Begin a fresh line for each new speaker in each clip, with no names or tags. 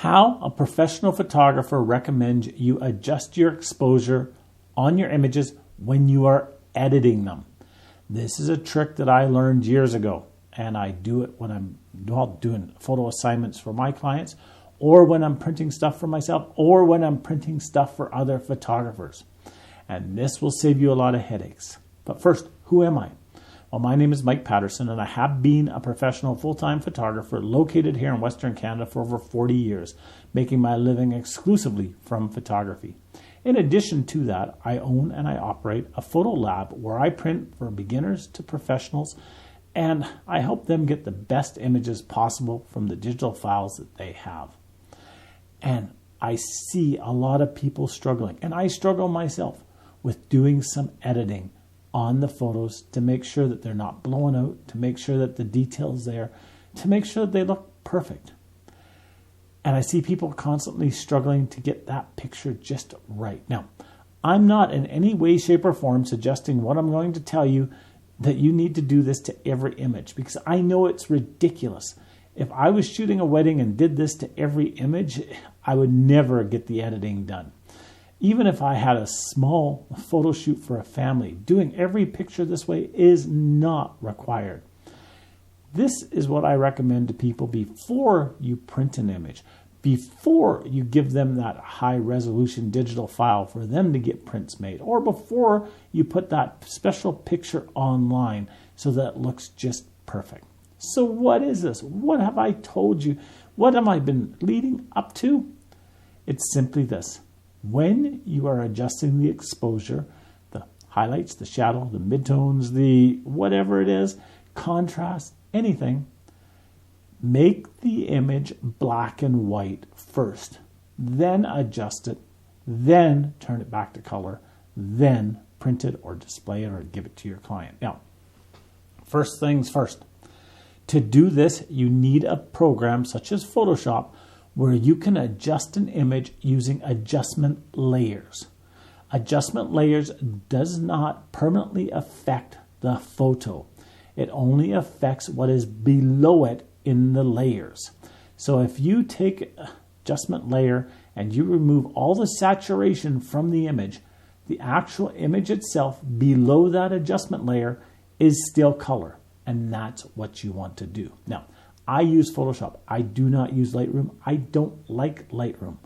How a professional photographer recommends you adjust your exposure on your images when you are editing them. This is a trick that I learned years ago, and I do it when I'm doing photo assignments for my clients, or when I'm printing stuff for myself, or when I'm printing stuff for other photographers. And this will save you a lot of headaches. But first, who am I? Well, my name is Mike Patterson, and I have been a professional full-time photographer located here in Western Canada for over 40 years, making my living exclusively from photography. In addition to that, I own and I operate a photo lab where I print for beginners to professionals, and I help them get the best images possible from the digital files that they have. And I see a lot of people struggling, and I struggle myself with doing some editing on the photos to make sure that they're not blown out, to make sure that the detail's there, to make sure that they look perfect. And I see people constantly struggling to get that picture just right. Now, I'm not in any way, shape, or form suggesting what I'm going to tell you that you need to do this to every image, because I know it's ridiculous. If I was shooting a wedding and did this to every image, I would never get the editing done. Even if I had a small photo shoot for a family, doing every picture this way is not required. This is what I recommend to people before you print an image, before you give them that high resolution digital file for them to get prints made, or before you put that special picture online so that it looks just perfect. So what is this? What have I told you? What have I been leading up to? It's simply this. When you are adjusting the exposure, the highlights, the shadow, the midtones, the whatever it is, contrast, anything, make the image black and white first, then adjust it, then turn it back to color, then print it or display it or give it to your client. Now, first things first. To do this, you need a program such as Photoshop where you can adjust an image using adjustment layers. Adjustment layers does not permanently affect the photo. It only affects what is below it in the layers. So if you take adjustment layer and you remove all the saturation from the image, the actual image itself below that adjustment layer is still color. And that's what you want to do. Now, I use Photoshop. I do not use Lightroom. I don't like Lightroom.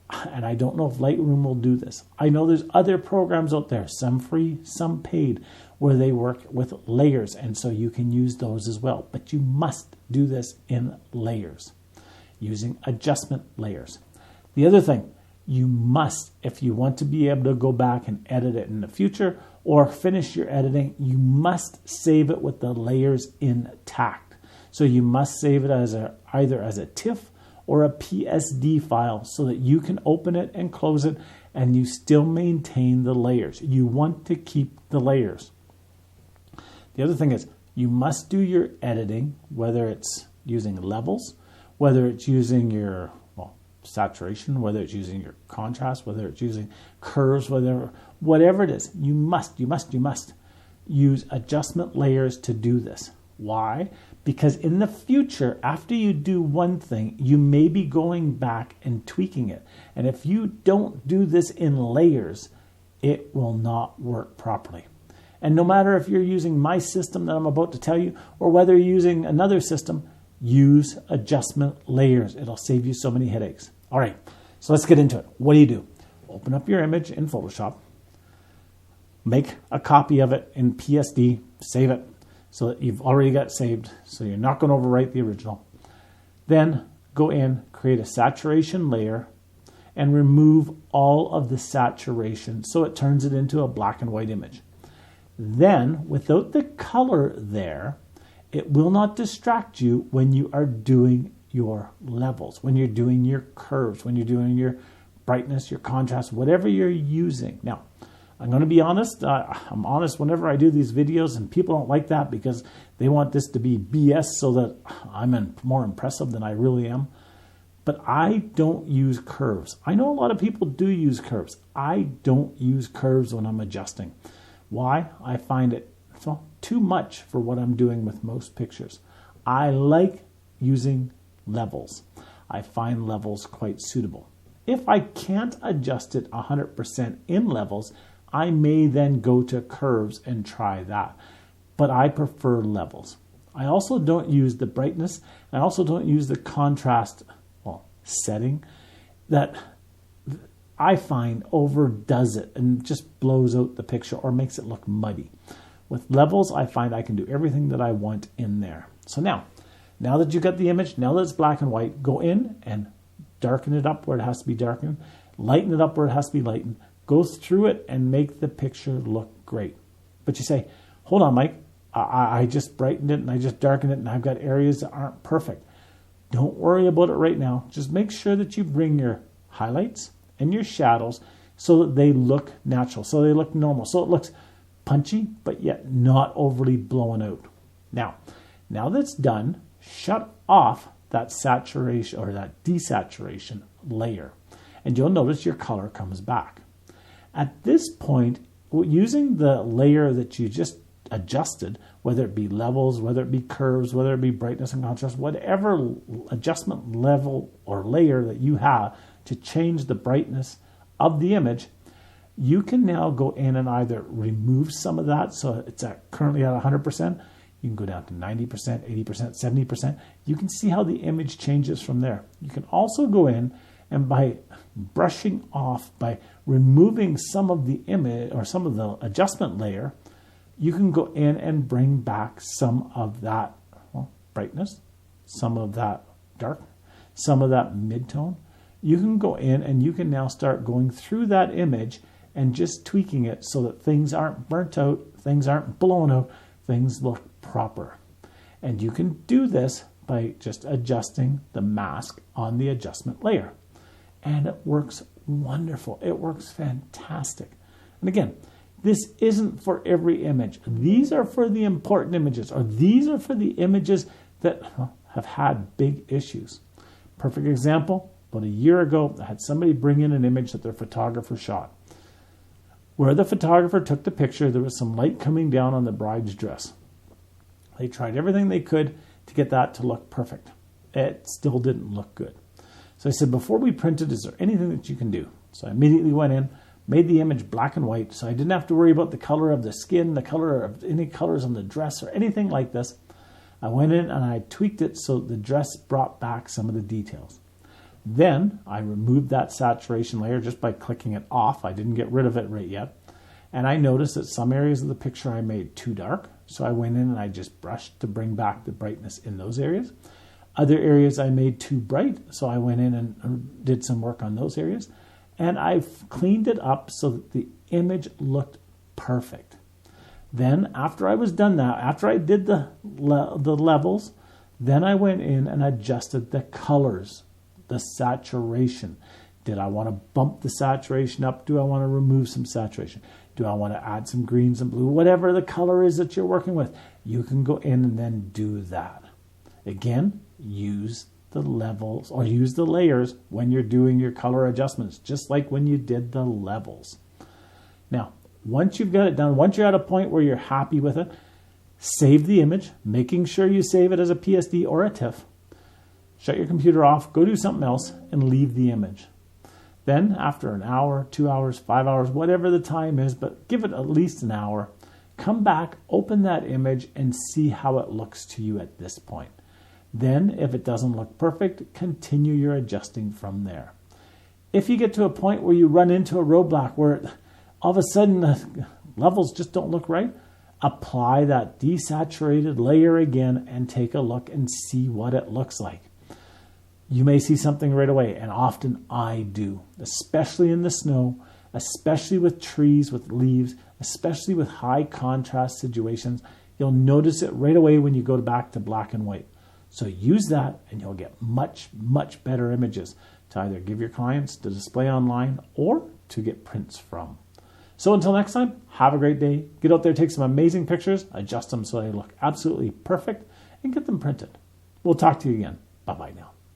And I don't know if Lightroom will do this. I know there's other programs out there, some free, some paid, where they work with layers. And so you can use those as well. But you must do this in layers, using adjustment layers. The other thing, you must, if you want to be able to go back and edit it in the future or finish your editing, you must save it with the layers intact. So you must save it as either as a TIFF or a PSD file so that you can open it and close it and you still maintain the layers. You want to keep the layers. The other thing is you must do your editing, whether it's using levels, whether it's using your saturation, whether it's using your contrast, whether it's using curves, whatever it is, you must use adjustment layers to do this. Why? Because in the future, after you do one thing, you may be going back and tweaking it. And if you don't do this in layers, it will not work properly. And no matter if you're using my system that I'm about to tell you, or whether you're using another system, use adjustment layers. It'll save you so many headaches. All right, so let's get into it. What do? Open up your image in Photoshop. Make a copy of it in PSD. Save it so that you've already got it saved, so you're not going to overwrite the original. Then go in, create a saturation layer, and remove all of the saturation so it turns it into a black and white image. Then, without the color there, it will not distract you when you are doing your levels, when you're doing your curves, when you're doing your brightness, your contrast, whatever you're using. Now, I'm going to be honest. I'm honest whenever I do these videos, and people don't like that because they want this to be BS so that I'm more impressive than I really am. But I don't use curves. I know a lot of people do use curves. I don't use curves when I'm adjusting. Why? I find it too much for what I'm doing with most pictures. I like using levels. I find levels quite suitable. If I can't adjust it 100% in levels, I may then go to curves and try that. But I prefer levels. I also don't use the brightness. I also don't use the contrast setting that I find overdoes it and just blows out the picture or makes it look muddy. With levels, I find I can do everything that I want in there. So now that you've got the image, now that it's black and white, go in and darken it up where it has to be darkened, lighten it up where it has to be lightened, go through it and make the picture look great. But you say, hold on, Mike, I just brightened it and I just darkened it and I've got areas that aren't perfect. Don't worry about it right now. Just make sure that you bring your highlights and your shadows so that they look natural, so they look normal, so it looks punchy, but yet not overly blown out. Now that it's done, shut off that saturation or that desaturation layer, and you'll notice your color comes back. At this point, using the layer that you just adjusted, whether it be levels, whether it be curves, whether it be brightness and contrast, whatever adjustment level or layer that you have to change the brightness of the image, you can now go in and either remove some of that, so it's currently at 100%, you can go down to 90%, 80%, 70%. You can see how the image changes from there. You can also go in and by brushing off, by removing some of the image or some of the adjustment layer, you can go in and bring back some of that brightness, some of that dark, some of that mid-tone. You can go in and you can now start going through that image and just tweaking it so that things aren't burnt out, things aren't blown out, things look proper. And you can do this by just adjusting the mask on the adjustment layer. And it works wonderful. It works fantastic. And again, this isn't for every image. These are for the important images, or these are for the images that have had big issues. Perfect example, about a year ago, I had somebody bring in an image that their photographer shot. Where the photographer took the picture, there was some light coming down on the bride's dress. They tried everything they could to get that to look perfect. It still didn't look good. So I said, before we print it, is there anything that you can do? So I immediately went in, made the image black and white, so I didn't have to worry about the color of the skin, the color of any colors on the dress, or anything like this. I went in and I tweaked it so the dress brought back some of the details. Then I removed that saturation layer just by clicking it off. I didn't get rid of it right yet. And I noticed that some areas of the picture I made too dark, so I went in and I just brushed to bring back the brightness in those areas. Other areas I made too bright, so I went in and did some work on those areas. And I've cleaned it up so that the image looked perfect. Then after I was done that, after I did the levels, then I went in and adjusted the colors, the saturation. Did I want to bump the saturation up? Do I want to remove some saturation? Do I want to add some greens and blue? Whatever the color is that you're working with, you can go in and then do that. Again, use the levels or use the layers when you're doing your color adjustments, just like when you did the levels. Now, once you've got it done, once you're at a point where you're happy with it, save the image, making sure you save it as a PSD or a TIFF. Shut your computer off, go do something else, and leave the image. Then, after an hour, 2 hours, 5 hours, whatever the time is, but give it at least an hour, come back, open that image, and see how it looks to you at this point. Then, if it doesn't look perfect, continue your adjusting from there. If you get to a point where you run into a roadblock where all of a sudden the levels just don't look right, apply that desaturated layer again and take a look and see what it looks like. You may see something right away, and often I do, especially in the snow, especially with trees, with leaves, especially with high contrast situations. You'll notice it right away when you go back to black and white. So use that and you'll get much, much better images to either give your clients to display online or to get prints from. So until next time, have a great day. Get out there, take some amazing pictures, adjust them so they look absolutely perfect, and get them printed. We'll talk to you again. Bye-bye now.